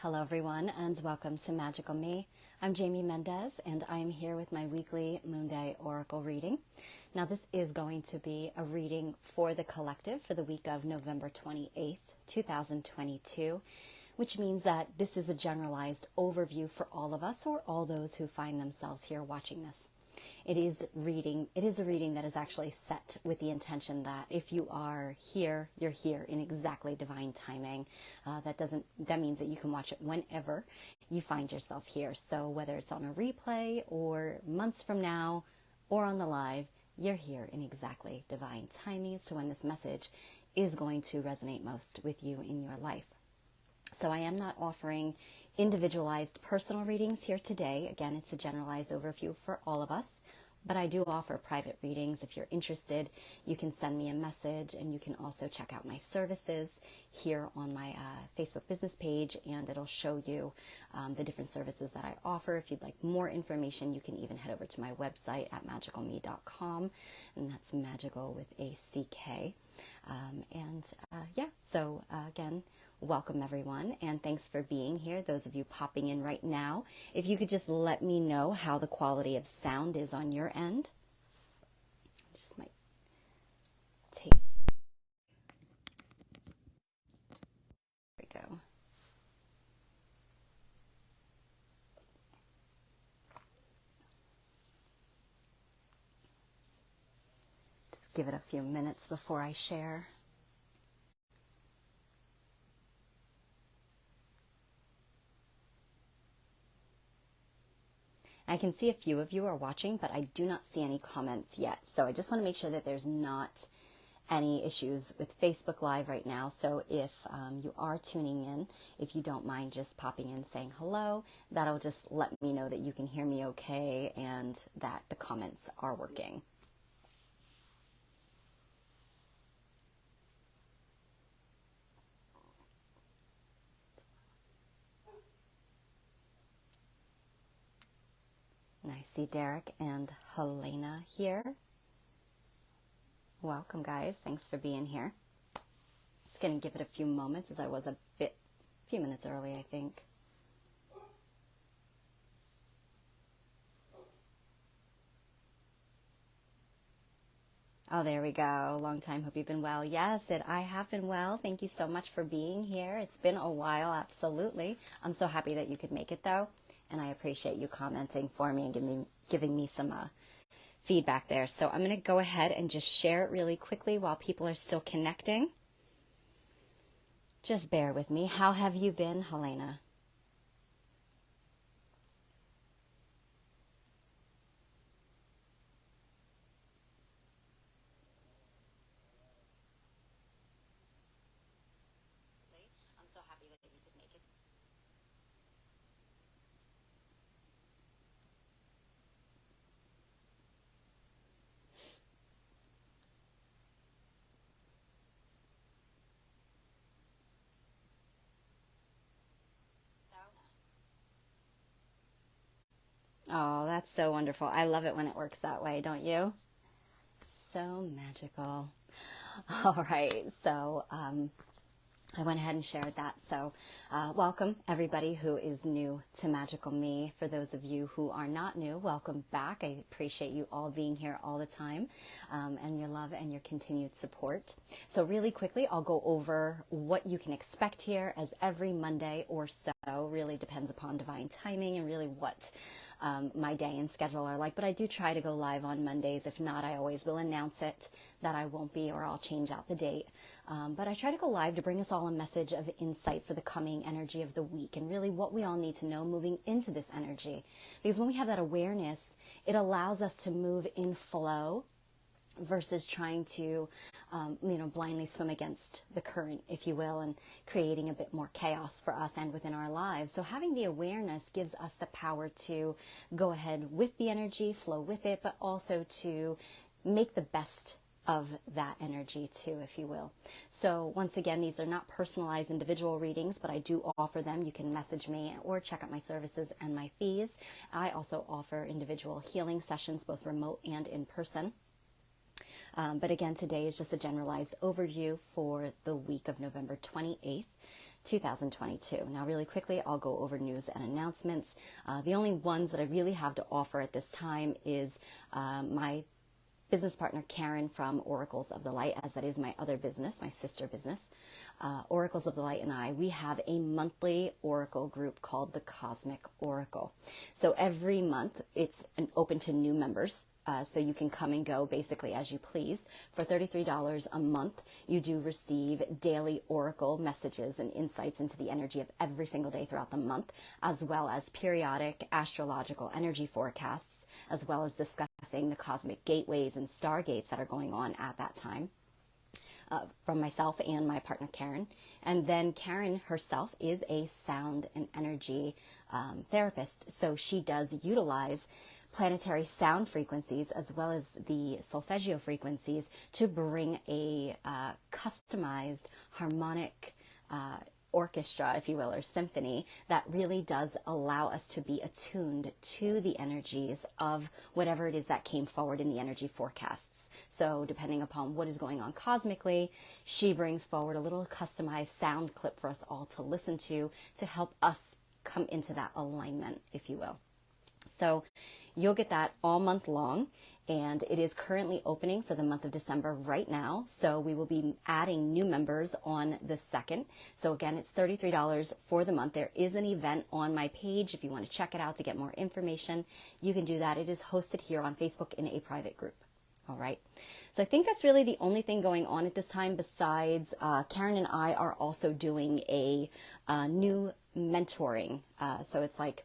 Hello everyone and welcome to Magical Me. I'm Jamie Mendez and I am here with my weekly Moon Day Oracle reading. Now this is going to be a reading for the collective for the week of November 28th, 2022, which means that this is a generalized overview for all of us or all those who find themselves here watching this. It is a reading that is actually set with the intention that if you are here, you're here in exactly divine timing. That means that you can watch it whenever you find yourself here. So whether it's on a replay or months from now or on the live, you're here in exactly divine timing. So when this message is going to resonate most with you in your life. So I am not offering individualized personal readings here today. Again, it's a generalized overview for all of us, but I do offer private readings. If you're interested, you can send me a message, and you can also check out my services here on my Facebook business page, and it'll show you the different services that I offer. If you'd like more information, you can even head over to my website at magicalme.com, and that's magical with a CK. Again, welcome everyone, and thanks for being here. Those of you popping in right now, if you could just let me know how the quality of sound is on your end. Just might take. There we go. Just give it a few minutes before I share. I can see a few of you are watching, but I do not see any comments yet. So I just want to make sure that there's not any issues with Facebook Live right now. So if you are tuning in, if you don't mind just popping in saying hello, that'll just let me know that you can hear me okay and that the comments are working. And I see Derek and Helena here. Welcome, guys. Thanks for being here. Just going to give it a few moments, as I was a few minutes early, I think. Oh, there we go. Long time. Hope you've been well. Yes, I have been well. Thank you so much for being here. It's been a while, absolutely. I'm so happy that you could make it, though. And I appreciate you commenting for me and giving me some feedback there. So I'm going to go ahead and just share it really quickly while people are still connecting. Just bear with me. How have you been, Helena? I'm so happy that you could make it. Oh, that's so wonderful. I love it when it works that way, don't you? So magical. All right, so I went ahead and shared that. So welcome everybody who is new to Magical Me. For those of you who are not new, welcome back. I appreciate you all being here all the time and your love and your continued support. So really quickly, I'll go over what you can expect here, as every Monday or so really depends upon divine timing and really what my day and schedule are like. But I do try to go live on Mondays. If not, I always will announce it that I won't be, or I'll change out the date. But I try to go live to bring us all a message of insight for the coming energy of the week and really what we all need to know moving into this energy. Because when we have that awareness, it allows us to move in flow versus trying to, blindly swim against the current, if you will, and creating a bit more chaos for us and within our lives. So having the awareness gives us the power to go ahead with the energy, flow with it, but also to make the best of that energy too, if you will. So once again, these are not personalized individual readings, but I do offer them. You can message me or check out my services and my fees. I also offer individual healing sessions, both remote and in person. But again, today is just a generalized overview for the week of November 28th, 2022. Now, really quickly, I'll go over news and announcements. The only ones that I really have to offer at this time is my business partner Karen from Oracles of the Light, as that is my other business, my sister business. Oracles of the Light and I, we have a monthly Oracle group called the Cosmic Oracle. So every month it's open to new members. So you can come and go basically as you please. For $33 a month, you do receive daily Oracle messages and insights into the energy of every single day throughout the month, as well as periodic astrological energy forecasts, as well as discussing the cosmic gateways and stargates that are going on at that time. From myself and my partner Karen. And then Karen herself is a sound and energy therapist. So she does utilize planetary sound frequencies as well as the solfeggio frequencies to bring a customized harmonic orchestra, if you will, or symphony that really does allow us to be attuned to the energies of whatever it is that came forward in the energy forecasts. So depending upon what is going on cosmically, she brings forward a little customized sound clip for us all to listen to help us come into that alignment, if you will. So you'll get that all month long, and it is currently opening for the month of December right now. So we will be adding new members on the 2nd. So again, it's $33 for the month. There is an event on my page. If you want to check it out to get more information, you can do that. It is hosted here on Facebook in a private group. All right. So I think that's really the only thing going on at this time, besides Karen and I are also doing a new mentoring. So it's like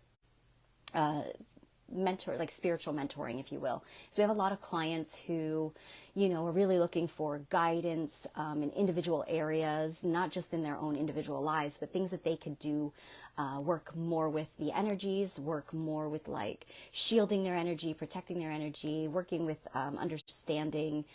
spiritual mentoring, if you will. So we have a lot of clients who, are really looking for guidance in individual areas, not just in their own individual lives, but things that they could do, work more with the energies, work more with like shielding their energy, protecting their energy, working with understanding,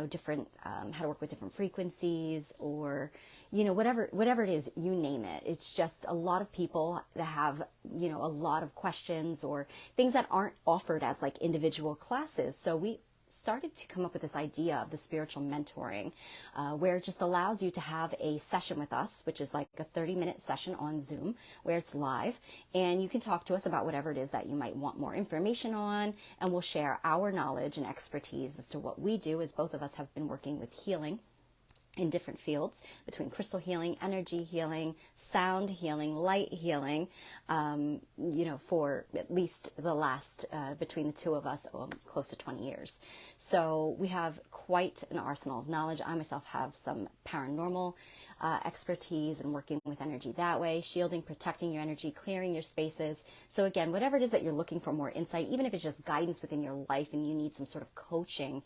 different, how to work with different frequencies, or whatever it is, you name it. It's just a lot of people that have, a lot of questions or things that aren't offered as like individual classes. So we started to come up with this idea of the spiritual mentoring, where it just allows you to have a session with us, which is like a 30-minute session on Zoom where it's live, and you can talk to us about whatever it is that you might want more information on, and we'll share our knowledge and expertise as to what we do, as both of us have been working with healing in different fields, between crystal healing, energy healing, sound healing, light healing, for at least the last, between the two of us, close to 20 years. So we have quite an arsenal of knowledge. I myself have some paranormal expertise and working with energy that way, shielding, protecting your energy, clearing your spaces. So again, whatever it is that you're looking for more insight, even if it's just guidance within your life and you need some sort of coaching,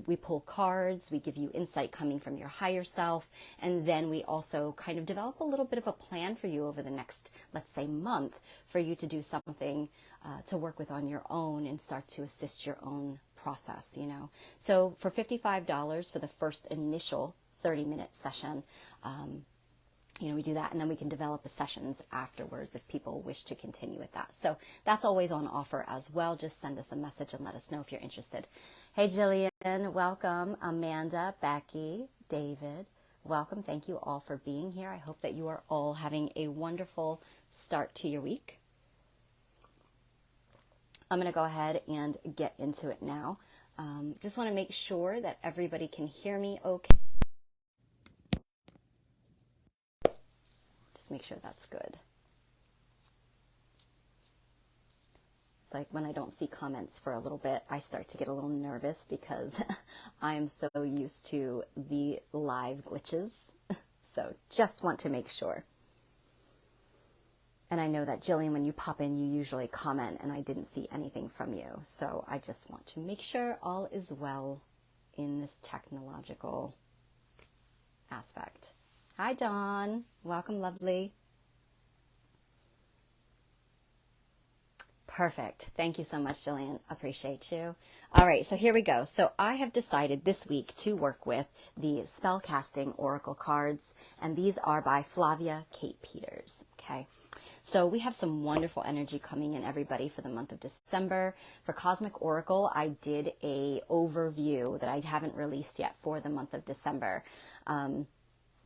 we pull cards, we give you insight coming from your higher self, and then we also kind of develop a little bit of a plan for you over the next, let's say, month, for you to do something to work with on your own and start to assist your own process, So for $55 for the first initial 30-minute session, we do that, and then we can develop the sessions afterwards if people wish to continue with that. So that's always on offer as well. Just send us a message and let us know if you're interested. Hey, Jillian, welcome. Amanda, Becky, David, welcome. Thank you all for being here. I hope that you are all having a wonderful start to your week. I'm going to go ahead and get into it now. Just want to make sure that everybody can hear me okay. Make sure that's good. It's like when I don't see comments for a little bit, I start to get a little nervous because I am so used to the live glitches. So just want to make sure. And I know that Jillian, when you pop in, you usually comment, and I didn't see anything from you. So I just want to make sure all is well in this technological aspect. Hi, Dawn. Welcome, lovely. Perfect. Thank you so much, Jillian. Appreciate you. All right, so here we go. So I have decided this week to work with the Spellcasting Oracle cards, and these are by Flavia Kate Peters. Okay. So we have some wonderful energy coming in, everybody, for the month of December. For Cosmic Oracle, I did a overview that I haven't released yet for the month of December.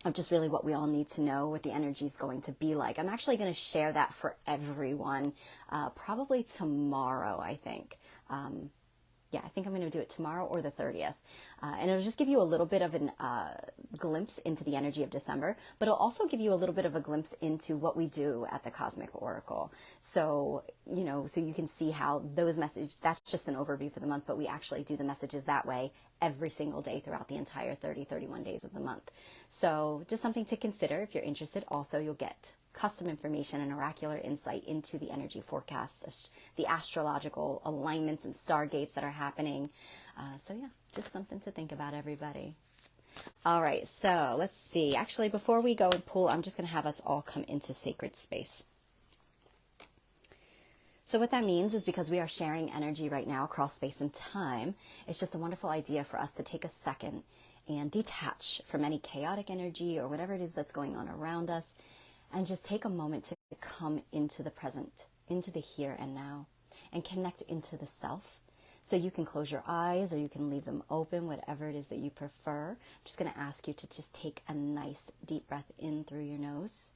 of just really what we all need to know, what the energy is going to be like. I'm actually going to share that for everyone probably tomorrow, I think. Yeah, I think I'm going to do it tomorrow or the 30th. And it'll just give you a little bit of a glimpse into the energy of December, but it'll also give you a little bit of a glimpse into what we do at the Cosmic Oracle. So, so you can see how those messages, that's just an overview for the month, but we actually do the messages that way every single day throughout the entire 31 days of the month. So just something to consider if you're interested. Also, you'll get custom information and oracular insight into the energy forecasts, the astrological alignments and stargates that are happening. So yeah, just something to think about, everybody. All right, so let's see. Actually, before we go and pull, I'm just going to have us all come into sacred space. So what that means is, because we are sharing energy right now across space and time, it's just a wonderful idea for us to take a second and detach from any chaotic energy or whatever it is that's going on around us, and just take a moment to come into the present, into the here and now, and connect into the self. So you can close your eyes or you can leave them open, whatever it is that you prefer. I'm just going to ask you to just take a nice deep breath in through your nose.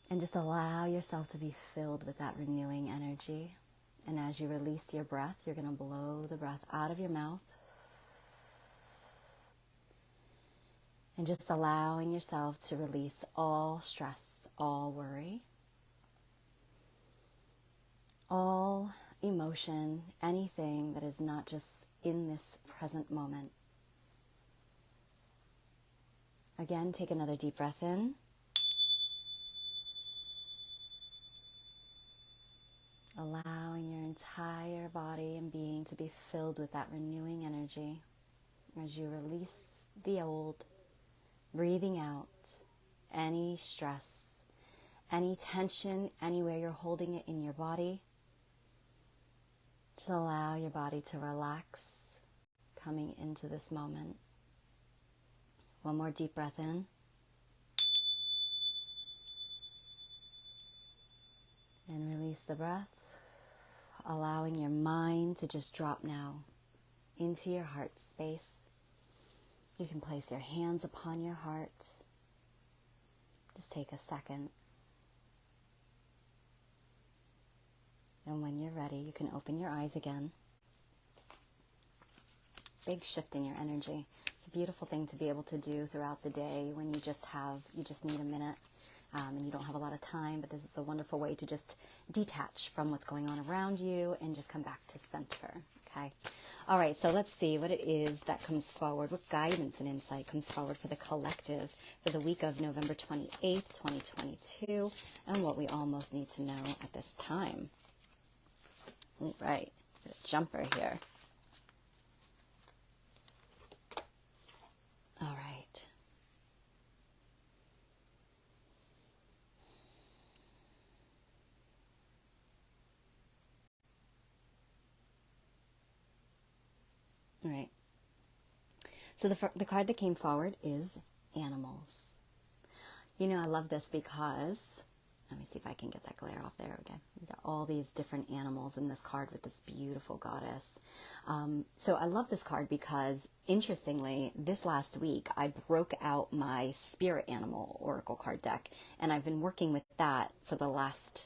And just allow yourself to be filled with that renewing energy. And as you release your breath, you're going to blow the breath out of your mouth. And just allowing yourself to release all stress, all worry, all emotion, anything that is not just in this present moment. Again, take another deep breath in. Allowing your entire body and being to be filled with that renewing energy as you release the old, breathing out any stress, any tension, anywhere you're holding it in your body. Just allow your body to relax, coming into this moment. One more deep breath in. And release the breath, allowing your mind to just drop now into your heart space. You can place your hands upon your heart. Just take a second. And when you're ready, you can open your eyes again. Big shift in your energy. It's a beautiful thing to be able to do throughout the day when you just need a minute. And you don't have a lot of time, but this is a wonderful way to just detach from what's going on around you and just come back to center, okay? All right, so let's see what it is that comes forward, what guidance and insight comes forward for the collective for the week of November 28th, 2022, and what we almost need to know at this time. Right, a jumper here. All right. All right. So the card that came forward is animals. I love this because, let me see if I can get that glare off there again. We've got all these different animals in this card with this beautiful goddess. So I love this card because, interestingly, this last week I broke out my spirit animal oracle card deck, and I've been working with that for the last,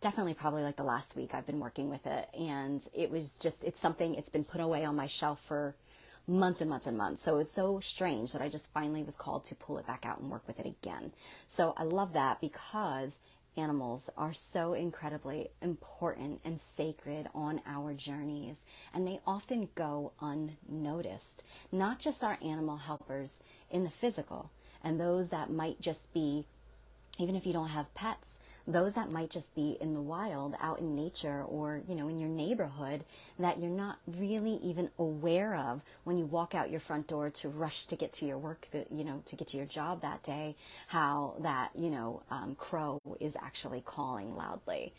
definitely probably like the last week I've been working with it. And it's something, it's been put away on my shelf for months and months and months. So it's so strange that I just finally was called to pull it back out and work with it again. So I love that because animals are so incredibly important and sacred on our journeys, and they often go unnoticed. Not just our animal helpers in the physical, and those that might just be, even if you don't have pets, those that might just be in the wild, out in nature, or, in your neighborhood, that you're not really even aware of when you walk out your front door to rush to get to your work, to get to your job that day, how that, crow is actually calling loudly.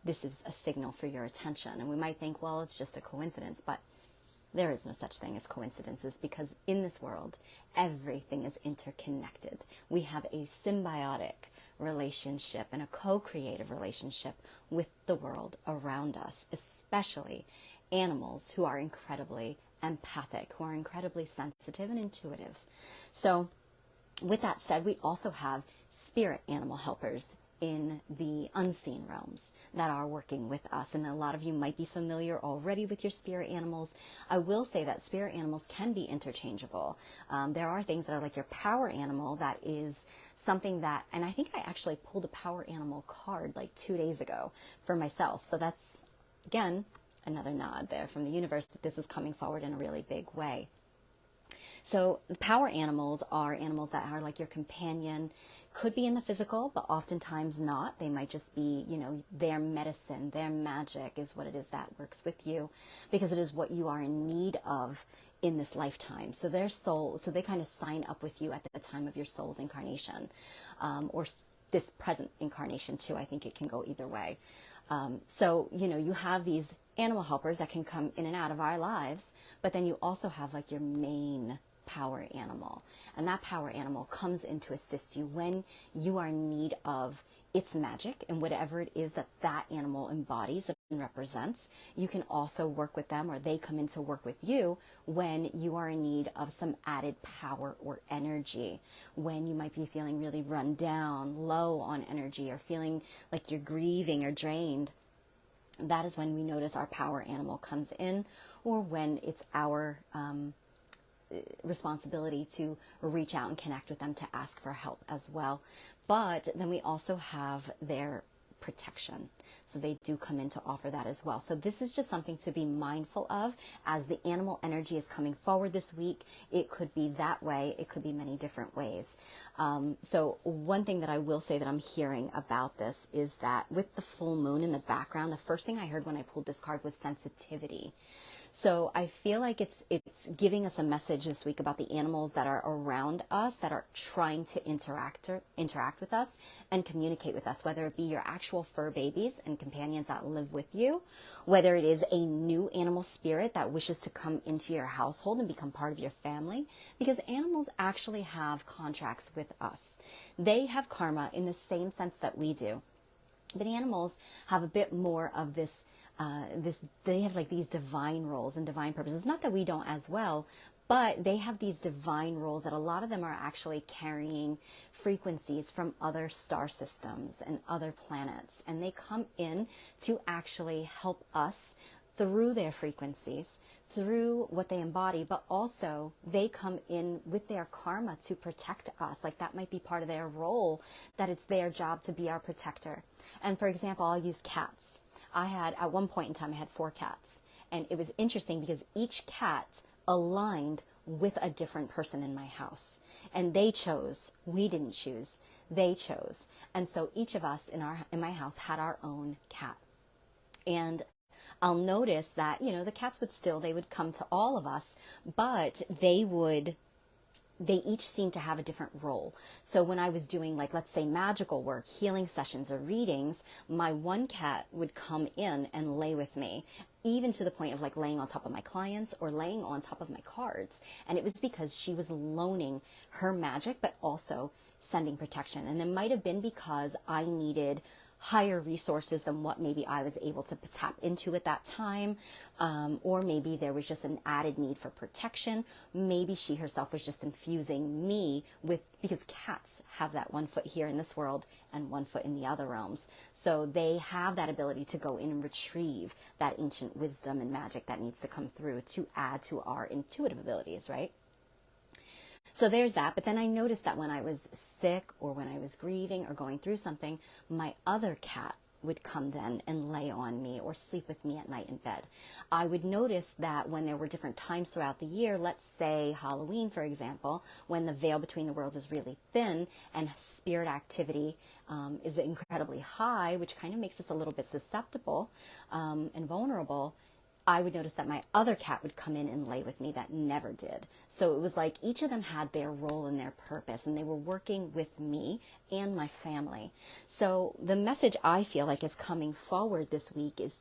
This is a signal for your attention. And we might think, well, it's just a coincidence, but there is no such thing as coincidences, because in this world, everything is interconnected. We have a symbiotic relationship and a co-creative relationship with the world around us, especially animals who are incredibly empathic, who are incredibly sensitive and intuitive. So with that said, we also have spirit animal helpers in the unseen realms that are working with us. And a lot of you might be familiar already with your spirit animals. I will say that spirit animals can be interchangeable. There are things that are like your power animal that is something that, and I think I actually pulled a power animal card like 2 days ago for myself. So that's, again, another nod there from the universe that this is coming forward in a really big way. So power animals are animals that are like your companion, could be in the physical, but oftentimes not. They might just be, their medicine, their magic is what it is that works with you, because it is what you are in need of in this lifetime. So their soul, so they kind of sign up with you at the time of your soul's incarnation, or this present incarnation too. I think it can go either way. So, you have these animal helpers that can come in and out of our lives, but then you also have like your main power animal. And that power animal comes in to assist you when you are in need of its magic and whatever it is that that animal embodies and represents. You can also work with them, or they come in to work with you when you are in need of some added power or energy, when you might be feeling really run down, low on energy, or feeling like you're grieving or drained. That is when we notice our power animal comes in, or when it's our responsibility to reach out and connect with them to ask for help as well. But then we also have their protection. So they do come in to offer that as well. So this is just something to be mindful of as the animal energy is coming forward this week. It could be that way. It could be many different ways. So one thing that I will say that I'm hearing about this is that with the full moon in the background, the first thing I heard when I pulled this card was sensitivity. So I feel like it's giving us a message this week about the animals that are around us, that are trying to interact with us and communicate with us, whether it be your actual fur babies and companions that live with you, whether it is a new animal spirit that wishes to come into your household and become part of your family, because animals actually have contracts with us. They have karma in the same sense that we do. But animals have a bit more of this, they have like these divine roles and divine purposes. Not that we don't as well, but they have these divine roles that a lot of them are actually carrying frequencies from other star systems and other planets. And they come in to actually help us through their frequencies, through what they embody, but also they come in with their karma to protect us. Like that might be part of their role, that it's their job to be our protector. And for example, I'll use cats. At one point in time, I had 4 cats. And it was interesting because each cat aligned with a different person in my house. And they chose. We didn't choose. They chose. And so each of us in my house had our own cat. And I'll notice that, the cats they would come to all of us, but they each seemed to have a different role. So when I was doing, like, let's say magical work, healing sessions or readings, my one cat would come in and lay with me, even to the point of like laying on top of my clients or laying on top of my cards. And it was because she was loaning her magic, but also sending protection. And it might have been because I needed higher resources than what maybe I was able to tap into at that time, or maybe there was just an added need for protection. Maybe she herself was just infusing me with, because cats have that 1 foot here in this world and 1 foot in the other realms. So they have that ability to go in and retrieve that ancient wisdom and magic that needs to come through to add to our intuitive abilities, right? So there's that. But then I noticed that when I was sick or when I was grieving or going through something, my other cat would come then and lay on me or sleep with me at night in bed. I would notice that when there were different times throughout the year, let's say Halloween, for example, when the veil between the worlds is really thin and spirit activity is incredibly high, which kind of makes us a little bit susceptible and vulnerable, I would notice that my other cat would come in and lay with me that never did. So it was like each of them had their role and their purpose, and they were working with me and my family. So the message I feel like is coming forward this week is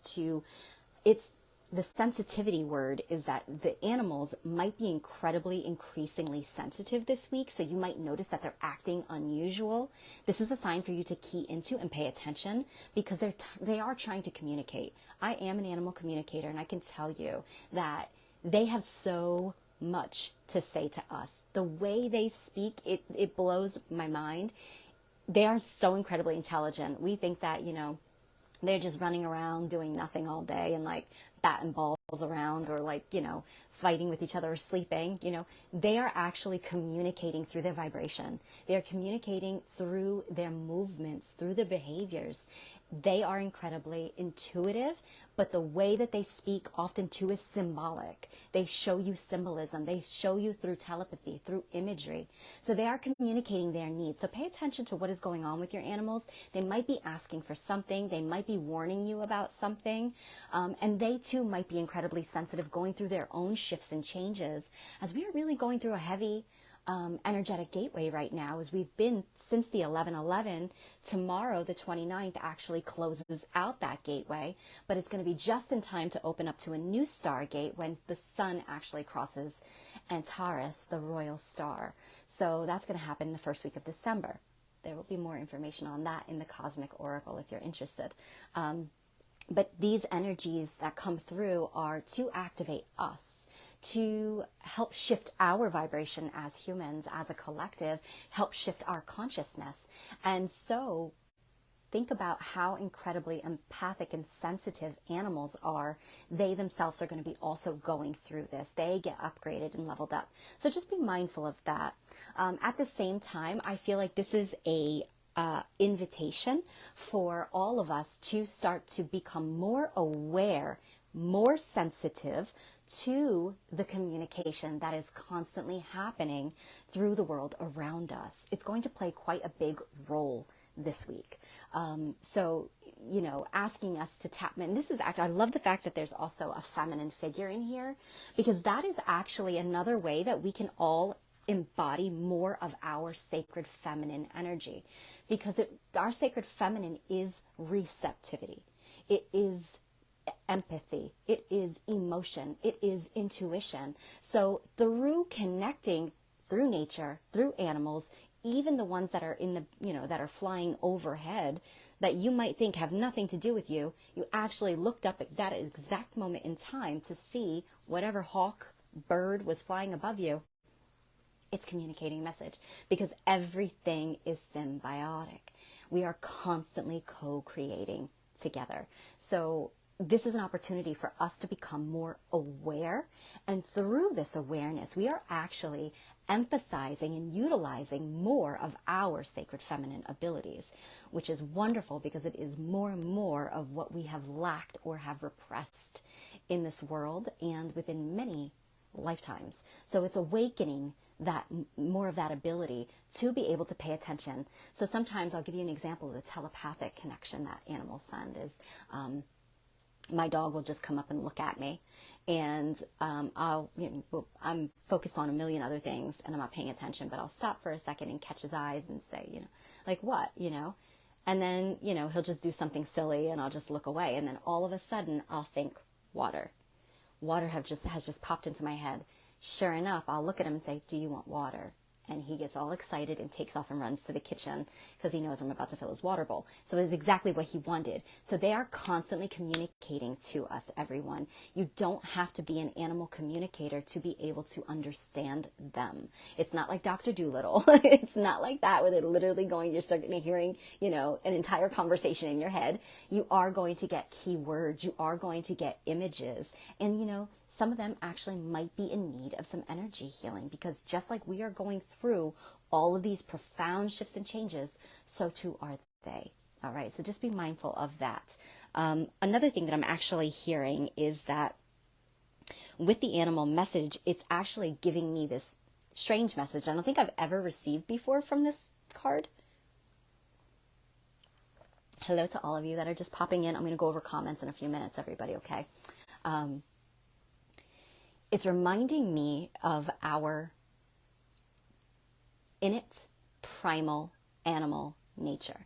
the sensitivity word is that the animals might be increasingly sensitive this week. So you might notice that they're acting unusual. This is a sign for you to key into and pay attention, because they are trying to communicate. I am an animal communicator, and I can tell you that they have so much to say to us. The way they speak, it blows my mind. They are so incredibly intelligent. We think that, they're just running around doing nothing all day and like batting balls around or like, fighting with each other or sleeping. They are actually communicating through their vibration. They are communicating through their movements, through their behaviors. They are incredibly intuitive, but the way that they speak often too is symbolic. They show you symbolism. They show you through telepathy, through imagery. So they are communicating their needs. So pay attention to what is going on with your animals. They might be asking for something. They might be warning you about something. And they too might be incredibly sensitive, going through their own shifts and changes, as we are really going through a heavy energetic gateway right now, as we've been since the 11/11. Tomorrow, the 29th, actually closes out that gateway, but it's going to be just in time to open up to a new stargate when the sun actually crosses Antares, the royal star. So that's going to happen the first week of December. There will be more information on that in the Cosmic Oracle if you're interested. But these energies that come through are to activate us, to help shift our vibration as humans, as a collective, help shift our consciousness. And so think about how incredibly empathic and sensitive animals are. They themselves are going to be also going through this. They get upgraded and leveled up. So just be mindful of that. At the same time, I feel like this is a invitation for all of us to start to become more aware, more sensitive to the communication that is constantly happening through the world around us. It's going to play quite a big role this week. So, asking us to tap in. This is actually, I love the fact that there's also a feminine figure in here, because that is actually another way that we can all embody more of our sacred feminine energy, because our sacred feminine is receptivity. It is empathy. It is emotion. It is intuition. So through connecting through nature, through animals, even the ones that are in the, that are flying overhead, that you might think have nothing to do with you, you actually looked up at that exact moment in time to see whatever hawk, bird was flying above you. It's communicating a message, because everything is symbiotic. We are constantly co-creating together. So this is an opportunity for us to become more aware. And through this awareness, we are actually emphasizing and utilizing more of our sacred feminine abilities, which is wonderful, because it is more and more of what we have lacked or have repressed in this world and within many lifetimes. So it's awakening that more of that ability to be able to pay attention. So sometimes I'll give you an example of the telepathic connection that animals send is, my dog will just come up and look at me, and I'm focused on a million other things and I'm not paying attention, but I'll stop for a second and catch his eyes and say, like what, and then, he'll just do something silly and I'll just look away. And then all of a sudden I'll think water. Water has just popped into my head. Sure enough, I'll look at him and say, do you want water? And he gets all excited and takes off and runs to the kitchen because he knows I'm about to fill his water bowl. So it's exactly what he wanted. So they are constantly communicating to us, everyone. You don't have to be an animal communicator to be able to understand them. It's not like Dr. Dolittle. It's not like that where they're literally you're starting to hearing, an entire conversation in your head. You are going to get keywords. You are going to get images. And, some of them actually might be in need of some energy healing, because just like we are going through all of these profound shifts and changes, so too are they. All right, so just be mindful of that. Another thing that I'm actually hearing is that with the animal message, it's actually giving me this strange message I don't think I've ever received before from this card. Hello to all of you that are just popping in. I'm going to go over comments in a few minutes, everybody, okay? It's reminding me of our innate, primal animal nature.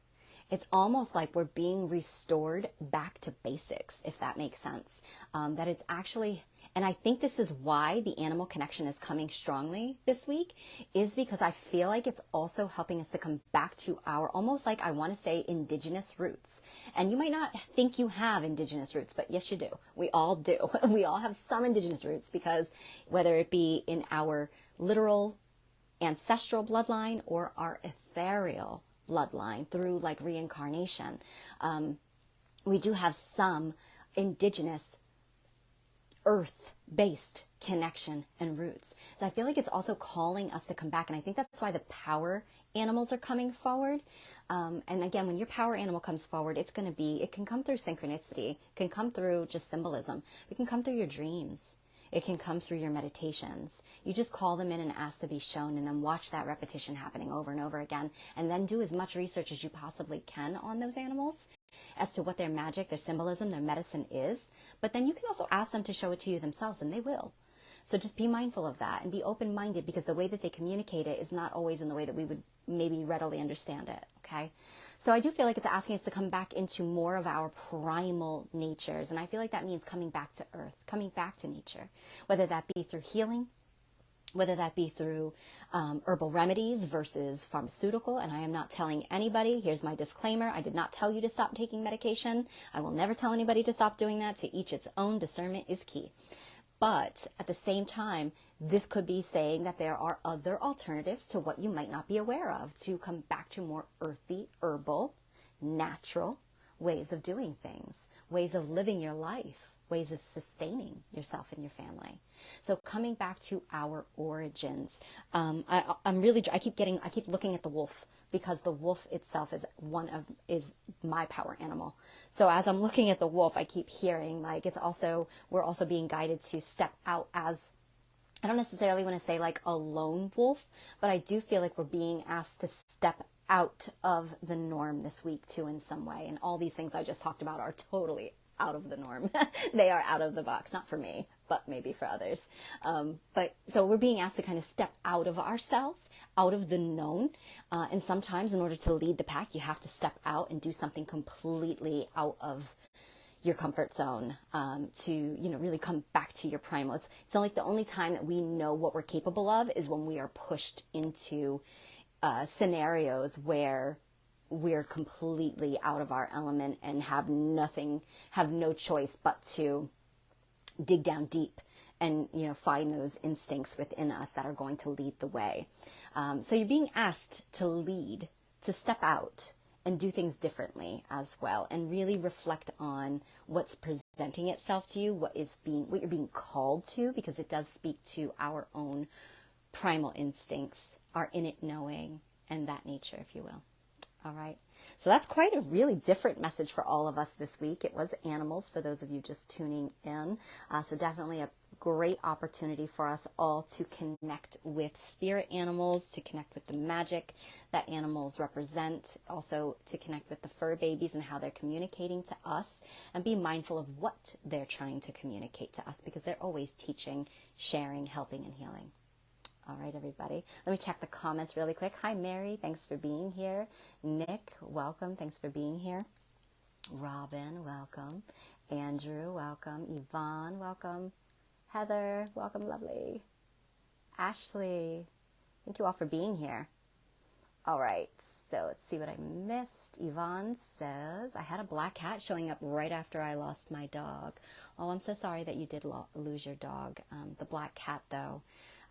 It's almost like we're being restored back to basics, if that makes sense. That it's actually, And I think this is why the animal connection is coming strongly this week, is because I feel like it's also helping us to come back to our, almost like I want to say, indigenous roots. And you might not think you have indigenous roots, but yes, you do. We all do. We all have some indigenous roots, because whether it be in our literal ancestral bloodline or our ethereal bloodline through like reincarnation, we do have some indigenous earth-based connection and roots. So I feel like it's also calling us to come back. And I think that's why the power animals are coming forward. And again, when your power animal comes forward, it can come through synchronicity, it can come through just symbolism, it can come through your dreams, it can come through your meditations. You just call them in and ask to be shown, and then watch that repetition happening over and over again, and then do as much research as you possibly can on those animals as to what their magic, their symbolism, their medicine is. But then you can also ask them to show it to you themselves, and they will. So just be mindful of that and be open-minded, because the way that they communicate it is not always in the way that we would maybe readily understand it, okay? So I do feel like it's asking us to come back into more of our primal natures, and I feel like that means coming back to earth, coming back to nature, whether that be through healing, whether that be through herbal remedies versus pharmaceutical. And I am not telling anybody, here's my disclaimer, I did not tell you to stop taking medication. I will never tell anybody to stop doing that. To each its own, discernment is key. But at the same time, this could be saying that there are other alternatives to what you might not be aware of, to come back to more earthy, herbal, natural ways of doing things, ways of living your life, ways of sustaining yourself and your family. So coming back to our origins, I keep looking at the wolf, because the wolf itself is my power animal. So as I'm looking at the wolf, I keep hearing like we're also being guided to step out as, I don't necessarily want to say like a lone wolf, but I do feel like we're being asked to step out of the norm this week too, in some way. And all these things I just talked about are totally out of the norm. They are out of the box, not for me, but maybe for others. But so we're being asked to kind of step out of ourselves, out of the known. And sometimes in order to lead the pack, you have to step out and do something completely out of your comfort zone, to, really come back to your primal. It's like the only time that we know what we're capable of is when we are pushed into scenarios where we're completely out of our element and have no choice but to dig down deep and, find those instincts within us that are going to lead the way. So you're being asked to lead, to step out and do things differently as well, and really reflect on what's presenting itself to you, what you're being called to, because it does speak to our own primal instincts, our innate knowing, and that nature, if you will. All right. So that's quite a really different message for all of us this week. It was animals for those of you just tuning in. So definitely a great opportunity for us all to connect with spirit animals, to connect with the magic that animals represent, also to connect with the fur babies and how they're communicating to us, and be mindful of what they're trying to communicate to us, because they're always teaching, sharing, helping, and healing. All right, everybody. Let me check the comments really quick. Hi, Mary. Thanks for being here. Nick, welcome. Thanks for being here. Robin, welcome. Andrew, welcome. Yvonne, welcome. Heather, welcome, lovely. Ashley, thank you all for being here. All right, so let's see what I missed. Yvonne says, I had a black cat showing up right after I lost my dog. Oh, I'm so sorry that you did lose your dog. The black cat, though,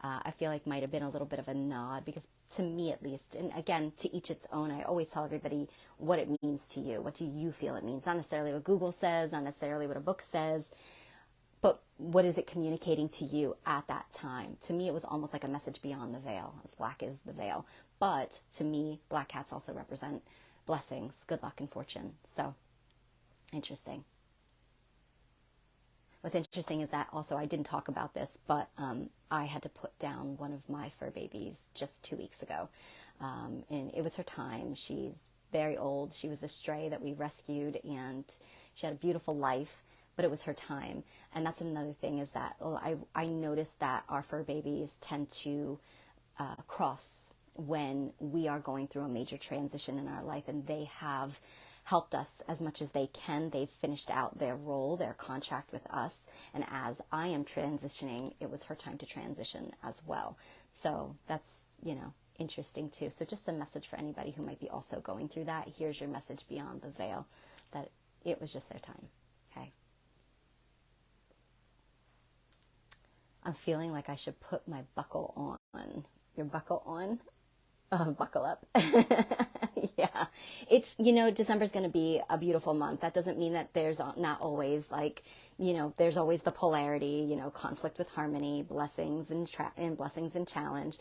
I feel like might have been a little bit of a nod, because to me at least, and again, to each its own, I always tell everybody what it means to you. What do you feel it means? Not necessarily what Google says, not necessarily what a book says, but what is it communicating to you at that time? To me, it was almost like a message beyond the veil, as black is the veil. But to me, black cats also represent blessings, good luck, and fortune. So, interesting. What's interesting is that also, I didn't talk about this, but I had to put down one of my fur babies just 2 weeks ago. And it was her time. She's very old. She was a stray that we rescued, and she had a beautiful life, but it was her time. And that's another thing, is that I noticed that our fur babies tend to cross when we are going through a major transition in our life, and they have helped us as much as they can. They've finished out their role, their contract with us. And as I am transitioning, it was her time to transition as well. So that's, interesting too. So just a message for anybody who might be also going through that. Here's your message beyond the veil, that it was just their time. Okay. I'm feeling like I should put my buckle on. Your buckle on? Buckle up. Yeah. It's, December's going to be a beautiful month. That doesn't mean that there's not always there's always the polarity, conflict with harmony, blessings and blessings and challenge.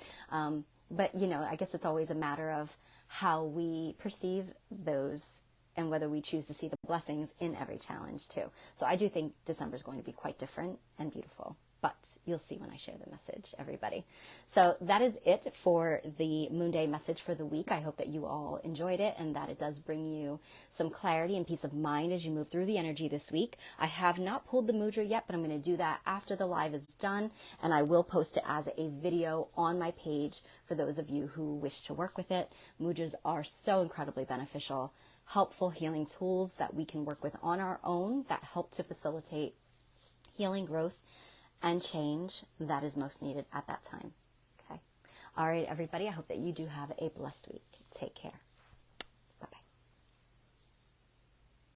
But, I guess it's always a matter of how we perceive those and whether we choose to see the blessings in every challenge too. So I do think December is going to be quite different and beautiful. But you'll see when I share the message, everybody. So that is it for the Moon Day message for the week. I hope that you all enjoyed it and that it does bring you some clarity and peace of mind as you move through the energy this week. I have not pulled the mudra yet, but I'm going to do that after the live is done. And I will post it as a video on my page for those of you who wish to work with it. Mudras are so incredibly beneficial, helpful healing tools that we can work with on our own that help to facilitate healing, growth, and change that is most needed at that time. Okay. All right, everybody. I hope that you do have a blessed week. Take care.